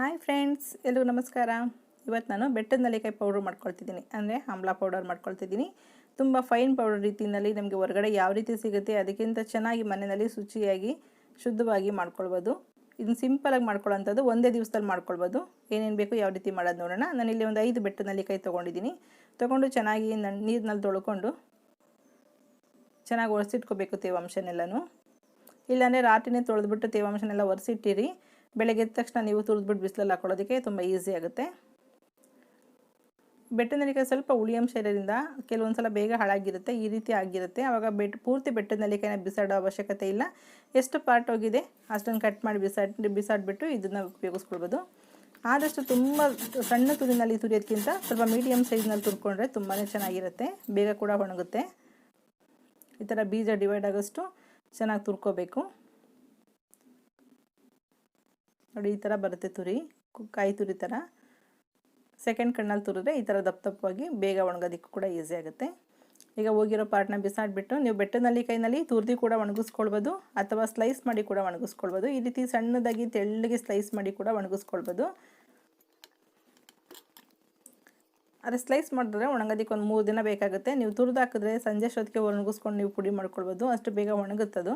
Hi friends, ಎಲ್ಲರಿಗೂ ನಮಸ್ಕಾರ. ಇವತ್ತು ನಾನು ಬೆಟ್ಟದ ನೆಲ್ಲಿಕಾಯಿ ಪೌಡರ್ ಮಾಡ್ಕೊಳ್ತಿದ್ದೀನಿ, ಅಂದರೆ ಆಮ್ಲಾ ಪೌಡರ್ ಮಾಡ್ಕೊಳ್ತಿದ್ದೀನಿ. ತುಂಬ ಫೈನ್ ಪೌಡರ್ ರೀತಿಯಲ್ಲಿ ನಮಗೆ ಹೊರಗಡೆ ಯಾವ ರೀತಿ ಸಿಗುತ್ತೆ ಅದಕ್ಕಿಂತ ಚೆನ್ನಾಗಿ ಮನೆಯಲ್ಲಿ ಶುಚಿಯಾಗಿ ಶುದ್ಧವಾಗಿ ಮಾಡ್ಕೊಳ್ಬೋದು. ಇದನ್ನು ಸಿಂಪಲಾಗಿ ಮಾಡ್ಕೊಳ್ಳೋಂಥದ್ದು ಒಂದೇ ದಿವಸದಲ್ಲಿ ಮಾಡ್ಕೊಳ್ಬೋದು. ಏನೇನು ಬೇಕು ಯಾವ ರೀತಿ ಮಾಡೋದು ನೋಡೋಣ. ನಾನಿಲ್ಲಿ ಒಂದು 5 ಬೆಟ್ಟದ ನೆಲ್ಲಿಕಾಯಿ ತೊಗೊಂಡಿದ್ದೀನಿ. ತೊಗೊಂಡು ಚೆನ್ನಾಗಿ ನೀರಿನಲ್ಲಿ ತೊಳ್ಕೊಂಡು ಚೆನ್ನಾಗಿ ಒರೆಸಿಟ್ಕೋಬೇಕು ತೇವಾಂಶನೆಲ್ಲನೂ. ಇಲ್ಲಾಂದರೆ ರಾತ್ರಿನೇ ತೊಳೆದ್ಬಿಟ್ಟು ತೇವಾಂಶನೆಲ್ಲ ಒರೆಸಿಟ್ಟಿರಿ. ಬೆಳಗ್ಗೆ ಎದ್ದ ತಕ್ಷಣ ನೀವು ತುರಿದ್ಬಿಟ್ಟು ಬಿಸಿಲಲ್ಲಿ ಹಾಕೊಳ್ಳೋದಕ್ಕೆ ತುಂಬ ಈಸಿ ಆಗುತ್ತೆ. ಬೆಟ್ಟದ ನೆಲ್ಲಿಕಾಯಿ ಸ್ವಲ್ಪ ಹುಳಿಯಂಶ ಇರೋದ್ರಿಂದ ಕೆಲವೊಂದು ಸಲ ಬೇಗ ಹಾಳಾಗಿರುತ್ತೆ, ಈ ರೀತಿ ಆಗಿರುತ್ತೆ. ಆವಾಗ ಪೂರ್ತಿ ಬೆಟ್ಟದ ನೆಲ್ಲಿಕಾಯಿನ ಬಿಸಾಡೋ ಅವಶ್ಯಕತೆ ಇಲ್ಲ. ಎಷ್ಟು ಪಾರ್ಟ್ ಹೋಗಿದೆ ಅಷ್ಟನ್ನು ಕಟ್ ಮಾಡಿ ಬಿಸಾಡಿಬಿಟ್ಟು ಇದನ್ನು ಉಪಯೋಗಿಸ್ಕೊಳ್ಬೋದು. ಆದಷ್ಟು ತುಂಬ ಸಣ್ಣ ತುರಿನಲ್ಲಿ ತುರಿಯೋದಕ್ಕಿಂತ ಸ್ವಲ್ಪ ಮೀಡಿಯಮ್ ಸೈಜ್ನಲ್ಲಿ ತುರ್ಕೊಂಡ್ರೆ ತುಂಬಾ ಚೆನ್ನಾಗಿರುತ್ತೆ, ಬೇಗ ಕೂಡ ಒಣಗುತ್ತೆ. ಈ ಥರ ಬೀಜ ಡಿವೈಡ್ ಆಗೋಷ್ಟು ಚೆನ್ನಾಗಿ ತುರ್ಕೋಬೇಕು. ನೋಡಿ, ಈ ಥರ ಬರುತ್ತೆ ತುರಿ, ಕಾಯಿ ತುರಿ ಥರ. ಸೆಕೆಂಡ್ ಕಣ್ಣಲ್ಲಿ ತುರಿದ್ರೆ ಈ ಥರ ದಪ್ಪವಾಗಿ ಬೇಗ ಒಣಗೋದಕ್ಕೂ ಕೂಡ ಈಸಿ ಆಗುತ್ತೆ. ಈಗ ಹೋಗಿರೋ ಪಾರ್ಟ್ನ ಬಿಸಾಡಿಬಿಟ್ಟು ನೀವು ಬೆಟ್ಟದ ನೆಲ್ಲಿಕಾಯಿನಲ್ಲಿ ತುರಿದು ಕೂಡ ಒಣಗಿಸ್ಕೊಳ್ಬೋದು, ಅಥವಾ ಸ್ಲೈಸ್ ಮಾಡಿ ಕೂಡ ಒಣಗಿಸ್ಕೊಳ್ಬೋದು. ಈ ರೀತಿ ಸಣ್ಣದಾಗಿ ತೆಳ್ಳಗೆ ಸ್ಲೈಸ್ ಮಾಡಿ ಕೂಡ ಒಣಗಿಸ್ಕೊಳ್ಬೋದು. ಆದರೆ ಸ್ಲೈಸ್ ಮಾಡಿದ್ರೆ ಒಣಗೋದಕ್ಕೆ ಒಂದು 3 ದಿನ ಬೇಕಾಗುತ್ತೆ. ನೀವು ತುರಿದು ಹಾಕಿದ್ರೆ ಸಂಜೆ ಅಷ್ಟೊತ್ತಿಗೆ ಒಣಗಿಸ್ಕೊಂಡು ನೀವು ಪುಡಿ ಮಾಡ್ಕೊಳ್ಬೋದು, ಅಷ್ಟು ಬೇಗ ಒಣಗುತ್ತದು.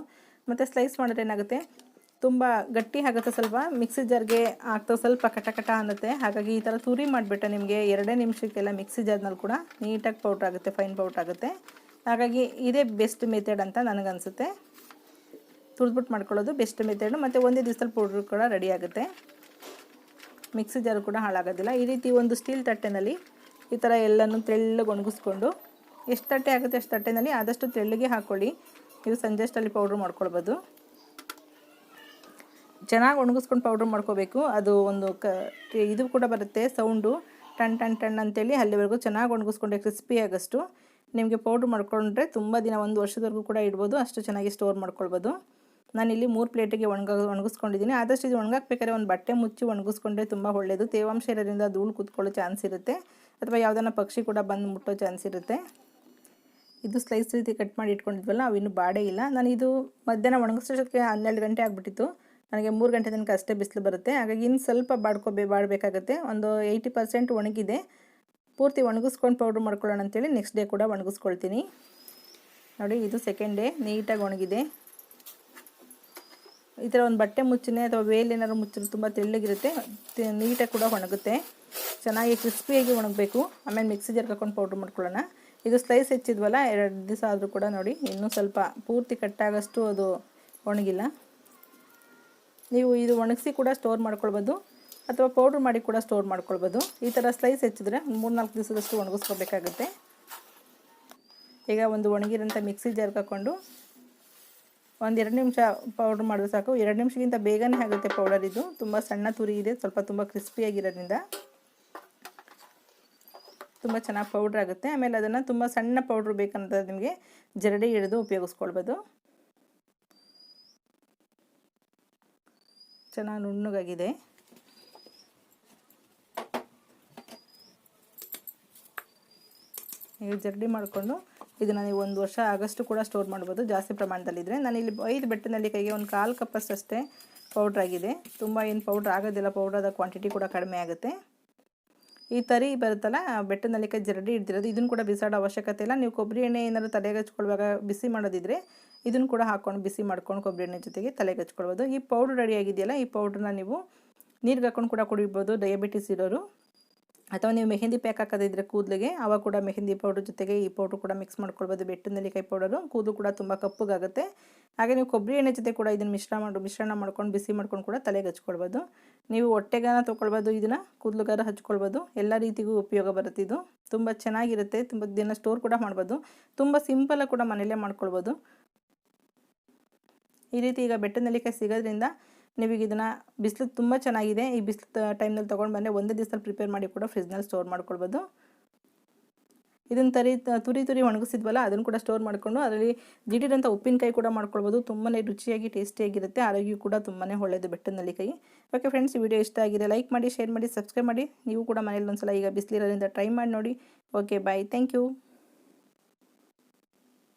ಮತ್ತು ಸ್ಲೈಸ್ ಮಾಡಿದ್ರೆ ಏನಾಗುತ್ತೆ, ತುಂಬ ಗಟ್ಟಿ ಆಗುತ್ತೆ, ಸ್ವಲ್ಪ ಮಿಕ್ಸಿ ಜಾರ್ಗೆ ಹಾಕ್ತಾ ಸ್ವಲ್ಪ ಕಟ ಅನ್ನುತ್ತೆ. ಹಾಗಾಗಿ ಈ ಥರ ತುರಿ ಮಾಡಿಬಿಟ್ಟು ನಿಮಗೆ 2 ನಿಮಿಷಕ್ಕೆಲ್ಲ ಮಿಕ್ಸಿ ಜಾರ್ನಲ್ಲಿ ಕೂಡ ನೀಟಾಗಿ ಪೌಡ್ರ್ ಆಗುತ್ತೆ, ಫೈನ್ ಪೌಡ್ರ್ ಆಗುತ್ತೆ. ಹಾಗಾಗಿ ಇದೇ ಬೆಸ್ಟ್ ಮೆಥಡ್ ಅಂತ ನನಗನ್ಸುತ್ತೆ. ತುರಿದ್ಬಿಟ್ಟು ಮಾಡ್ಕೊಳ್ಳೋದು ಬೆಸ್ಟ್ ಮೆಥಡು. ಮತ್ತು ಒಂದೇ ದಿವಸದಲ್ಲಿ ಪೌಡ್ರ್ ಕೂಡ ರೆಡಿ ಆಗುತ್ತೆ, ಮಿಕ್ಸಿ ಜಾರು ಕೂಡ ಹಾಳಾಗೋದಿಲ್ಲ. ಈ ರೀತಿ ಒಂದು ಸ್ಟೀಲ್ ತಟ್ಟೆನಲ್ಲಿ ಈ ಥರ ಎಲ್ಲನೂ ತೆಳ್ಳಗೆ ಒಣಗಿಸ್ಕೊಂಡು, ಎಷ್ಟು ತಟ್ಟೆ ಆಗುತ್ತೆ ಅಷ್ಟು ತಟ್ಟೆನಲ್ಲಿ ಆದಷ್ಟು ತೆಳ್ಳಗೆ ಹಾಕ್ಕೊಳ್ಳಿ. ನೀವು ಸಂಜೆ ಅಷ್ಟರಲ್ಲಿ ಪೌಡ್ರ್ ಮಾಡ್ಕೊಳ್ಬೋದು. ಚೆನ್ನಾಗಿ ಒಣಗಿಸ್ಕೊಂಡು ಪೌಡ್ರ್ ಮಾಡ್ಕೋಬೇಕು. ಅದು ಒಂದು ಇದು ಕೂಡ ಬರುತ್ತೆ ಸೌಂಡು, ಟನ್ ಟನ್ ಟನ್ ಅಂತೇಳಿ. ಅಲ್ಲಿವರೆಗೂ ಚೆನ್ನಾಗಿ ಒಣಗಿಸ್ಕೊಂಡೆ ಕ್ರಿಸ್ಪಿ ಆಗೋಷ್ಟು ನಿಮಗೆ ಪೌಡ್ರ್ ಮಾಡ್ಕೊಂಡ್ರೆ ತುಂಬ ದಿನ, 1 ವರ್ಷದವರೆಗೂ ಕೂಡ ಇಡ್ಬೋದು, ಅಷ್ಟು ಚೆನ್ನಾಗಿ ಸ್ಟೋರ್ ಮಾಡ್ಕೊಳ್ಬೋದು. ನಾನಿಲ್ಲಿ 3 ಪ್ಲೇಟಿಗೆ ಒಣಗಿಸ್ಕೊಂಡಿದ್ದೀನಿ. ಆದಷ್ಟು ಇದು ಒಣಗಾಕ್ಬೇಕಾದ್ರೆ ಒಂದು ಬಟ್ಟೆ ಮುಚ್ಚಿ ಒಣಗಿಸ್ಕೊಂಡ್ರೆ ತುಂಬ ಒಳ್ಳೆಯದು. ತೇವಾಂಶ ಇರೋದ್ರಿಂದ ಧೂಳು ಕೂತ್ಕೊಳ್ಳೋ ಚಾನ್ಸ್ ಇರುತ್ತೆ, ಅಥವಾ ಯಾವುದನ್ನ ಪಕ್ಷಿ ಕೂಡ ಬಂದು ಮುಟ್ಟೋ ಚಾನ್ಸ್ ಇರುತ್ತೆ. ಇದು ಸ್ಲೈಸ್ ರೀತಿ ಕಟ್ ಮಾಡಿ ಇಟ್ಕೊಂಡಿದ್ವಲ್ಲ, ಅವು ಇನ್ನೂ ಬಾಡೇ ಇಲ್ಲ. ನಾನು ಇದು ಮಧ್ಯಾಹ್ನ ಒಣಗಿಸೋದಕ್ಕೆ 12 ಗಂಟೆ ಆಗಿಬಿಟ್ಟಿತ್ತು. ನನಗೆ 3 ಗಂಟೆ ತನಕ ಅಷ್ಟೇ ಬಿಸಿಲು ಬರುತ್ತೆ. ಹಾಗಾಗಿ ಇನ್ನು ಸ್ವಲ್ಪ ಬಾಡಬೇಕಾಗುತ್ತೆ. ಒಂದು 80% ಒಣಗಿದೆ. ಪೂರ್ತಿ ಒಣಗಿಸ್ಕೊಂಡು ಪೌಡ್ರ್ ಮಾಡ್ಕೊಳ್ಳೋಣ ಅಂತೇಳಿ ನೆಕ್ಸ್ಟ್ ಡೇ ಕೂಡ ಒಣಗಿಸ್ಕೊಳ್ತೀನಿ. ನೋಡಿ, ಇದು ಸೆಕೆಂಡ್ ಡೇ ನೀಟಾಗಿ ಒಣಗಿದೆ. ಈ ಥರ ಒಂದು ಬಟ್ಟೆ ಮುಚ್ಚಿನೇ ಅಥವಾ ವೇಲ್ ಏನಾದ್ರು ಮುಚ್ಚಿದ್ರೆ ತುಂಬ ತೆಳ್ಳಗಿರುತ್ತೆ, ನೀಟಾಗಿ ಕೂಡ ಒಣಗುತ್ತೆ. ಚೆನ್ನಾಗಿ ಕ್ರಿಸ್ಪಿಯಾಗಿ ಒಣಗಬೇಕು. ಆಮೇಲೆ ಮಿಕ್ಸಿ ಜಾರ್ಗೆ ಹಾಕೊಂಡು ಪೌಡ್ರ್ ಮಾಡ್ಕೊಳ್ಳೋಣ. ಇದು ಸ್ಲೈಸ್ ಹೆಚ್ಚಿದ್ವಲ್ಲ, 2 ದಿವಸ ಆದರೂ ಕೂಡ ನೋಡಿ ಇನ್ನೂ ಸ್ವಲ್ಪ ಪೂರ್ತಿ ಕಟ್ಟಾಗೋಷ್ಟು ಅದು ಒಣಗಿಲ್ಲ. ನೀವು ಇದು ಒಣಗಿಸಿ ಕೂಡ ಸ್ಟೋರ್ ಮಾಡ್ಕೊಳ್ಬೋದು, ಅಥವಾ ಪೌಡ್ರ್ ಮಾಡಿ ಕೂಡ ಸ್ಟೋರ್ ಮಾಡ್ಕೊಳ್ಬೋದು. ಈ ಥರ ಸ್ಲೈಸ್ ಹೆಚ್ಚಿದ್ರೆ 3-4 ದಿವಸದಷ್ಟು ಒಣಗಿಸ್ಕೋಬೇಕಾಗುತ್ತೆ. ಈಗ ಒಂದು ಒಣಗಿರೋಂಥ ಮಿಕ್ಸಿ ಜಾರ್ಗೆ ಹಾಕ್ಕೊಂಡು ಒಂದು 2 ನಿಮಿಷ ಪೌಡ್ರ್ ಮಾಡಿದ್ರೆ ಸಾಕು. 2 ನಿಮಿಷಕ್ಕಿಂತ ಬೇಗನೆ ಆಗುತ್ತೆ ಪೌಡರ್. ಇದು ತುಂಬ ಸಣ್ಣ ತುರಿ ಇದೆ, ತುಂಬ ಕ್ರಿಸ್ಪಿಯಾಗಿರೋದ್ರಿಂದ ತುಂಬ ಚೆನ್ನಾಗಿ ಪೌಡ್ರ್ ಆಗುತ್ತೆ. ಆಮೇಲೆ ಅದನ್ನು ತುಂಬ ಸಣ್ಣ ಪೌಡ್ರ್ ಬೇಕಂತ ನಿಮಗೆ ಜರಡಿ ಹಿಡಿದು ಉಪಯೋಗಿಸ್ಕೊಳ್ಬೋದು. ಚೆನ್ನಾಗಿ ನುಣ್ಣಗಾಗಿದೆ. ಈಗ ಜರಡಿ ಮಾಡಿಕೊಂಡು ಇದನ್ನು ನೀವು 1 ವರ್ಷ ಆಗಷ್ಟು ಕೂಡ ಸ್ಟೋರ್ ಮಾಡ್ಬೋದು, ಜಾಸ್ತಿ ಪ್ರಮಾಣದಲ್ಲಿದ್ದರೆ. ನಾನಿಲ್ಲಿ 5 ಬೆಟ್ಟದ ನೆಲ್ಲಿಕಾಯಿಗೆ ಒಂದು 1/4 ಕಪ್ಪಷ್ಟು ಅಷ್ಟೇ ಪೌಡ್ರ್ ಆಗಿದೆ. ತುಂಬ ಏನು ಪೌಡ್ರ್ ಆಗೋದಿಲ್ಲ, ಪೌಡ್ರದ ಕ್ವಾಂಟಿಟಿ ಕೂಡ ಕಡಿಮೆ ಆಗುತ್ತೆ. ಈ ತರಿ ಬರುತ್ತಲ್ಲ, ಬೆಟ್ಟದ ನೆಲ್ಲಿಕಾಯಿ ಜರಡಿ ಹಿಡ್ದಿರೋದು, ಇದನ್ನು ಕೂಡ ಬಿಸಾಡೋ ಅವಶ್ಯಕತೆ ಇಲ್ಲ. ನೀವು ಕೊಬ್ಬರಿ ಎಣ್ಣೆ ಏನಾದರೂ ತಲೆಗೆ ಹಚ್ಕೊಳ್ಳುವಾಗ ಬಿಸಿ ಮಾಡೋದಿದ್ರೆ ಇದನ್ನು ಕೂಡ ಹಾಕ್ಕೊಂಡು ಬಿಸಿ ಮಾಡ್ಕೊಂಡು ಕೊಬ್ಬರಿ ಎಣ್ಣೆ ಜೊತೆಗೆ ತಲೆಗೆ ಹಚ್ಕೊಳ್ಬೋದು. ಈ ಪೌಡ್ರ್ ರೆಡಿ ಆಗಿದೆಯಲ್ಲ, ಈ ಪೌಡ್ರನ್ನ ನೀವು ನೀರಿಗೆ ಹಾಕ್ಕೊಂಡು ಕೂಡ ಕುಡಿಬೋದು, ಡಯಾಬಿಟಿಸ್ ಇರೋರು. ಅಥವಾ ನೀವು ಮೆಹಂದಿ ಪ್ಯಾಕ್ ಹಾಕೋದಿದ್ರೆ ಕೂದಲಿಗೆ, ಆವಾಗ ಕೂಡ ಮೆಹಂದಿ ಪೌಡ್ರ್ ಜೊತೆಗೆ ಈ ಪೌಡ್ರ್ ಕೂಡ ಮಿಕ್ಸ್ ಮಾಡ್ಕೊಳ್ಬೋದು. ಬೆಟ್ಟದ ನೆಲ್ಲಿಕಾಯಿ ಪೌಡರು ಕೂದಲು ಕೂಡ ತುಂಬ ಕಪ್ಪಗಾಗುತ್ತೆ. ಹಾಗೆ ನೀವು ಕೊಬ್ಬರಿ ಎಣ್ಣೆ ಜೊತೆ ಕೂಡ ಇದನ್ನು ಮಿಶ್ರಣ ಮಾಡ್ಕೊಂಡು ಬಿಸಿ ಮಾಡ್ಕೊಂಡು ಕೂಡ ತಲೆಗೆ ಹಚ್ಕೊಳ್ಬೋದು. ನೀವು ಹೊಟ್ಟೆಗಾನ ತೊಗೊಳ್ಬೋದು, ಇದನ್ನು ಕೂದಲುಗಾರ ಹಚ್ಕೊಳ್ಬೋದು. ಎಲ್ಲ ರೀತಿಗೂ ಉಪಯೋಗ ಬರುತ್ತೆ. ಇದು ತುಂಬ ಚೆನ್ನಾಗಿರುತ್ತೆ, ತುಂಬ ದಿನ ಸ್ಟೋರ್ ಕೂಡ ಮಾಡ್ಬೋದು. ತುಂಬ ಸಿಂಪಲಾಗಿ ಕೂಡ ಮನೆಯಲ್ಲೇ ಮಾಡ್ಕೊಳ್ಬೋದು. ಈ ರೀತಿ ಈಗ ಬೆಟ್ಟದ ನೆಲ್ಲಿಕಾಯಿ ಸಿಗೋದ್ರಿಂದ ನೀವೀಗ ಇದನ್ನು ಬಿಸಿಲು ತುಂಬ ಚೆನ್ನಾಗಿದೆ. ಈ ಬಿಸಿಲು ಟೈಮ್ನಲ್ಲಿ ತೊಗೊಂಡು ಬಂದರೆ ಒಂದೇ ದಿವಸದಲ್ಲಿ ಪ್ರಿಪೇರ್ ಮಾಡಿ ಕೂಡ ಫ್ರಿಜ್ನಲ್ಲಿ ಸ್ಟೋರ್ ಮಾಡ್ಕೊಳ್ಬೋದು. ಇದನ್ನು ತುರಿ ಒಣಗಿಸಿದ್ವಲ್ಲ, ಅದನ್ನು ಕೂಡ ಸ್ಟೋರ್ ಮಾಡಿಕೊಂಡು ಅದರಲ್ಲಿ ದಿಢೀರಂಥ ಉಪ್ಪಿನಕಾಯಿ ಕೂಡ ಮಾಡ್ಕೊಳ್ಬೋದು. ತುಂಬಾ ರುಚಿಯಾಗಿ ಟೇಸ್ಟಿಯಾಗಿರುತ್ತೆ, ಆರೋಗ್ಯ ಕೂಡ ತುಂಬಾ ಒಳ್ಳೆಯದು ಬೆಟ್ಟದ ನೆಲ್ಲಿಕಾಯಿ. ಓಕೆ ಫ್ರೆಂಡ್ಸ್, ವಿಡಿಯೋ ಇಷ್ಟ ಆಗಿದೆ ಲೈಕ್ ಮಾಡಿ, ಶೇರ್ ಮಾಡಿ, ಸಬ್ಸ್ಕ್ರೈಬ್ ಮಾಡಿ. ನೀವು ಕೂಡ ಮನೇಲಿ ಒಂದ್ಸಲ ಈಗ ಬಿಸಿಲಿರೋದ್ರಿಂದ ಟ್ರೈ ಮಾಡಿ ನೋಡಿ. Okay, bye, thank you.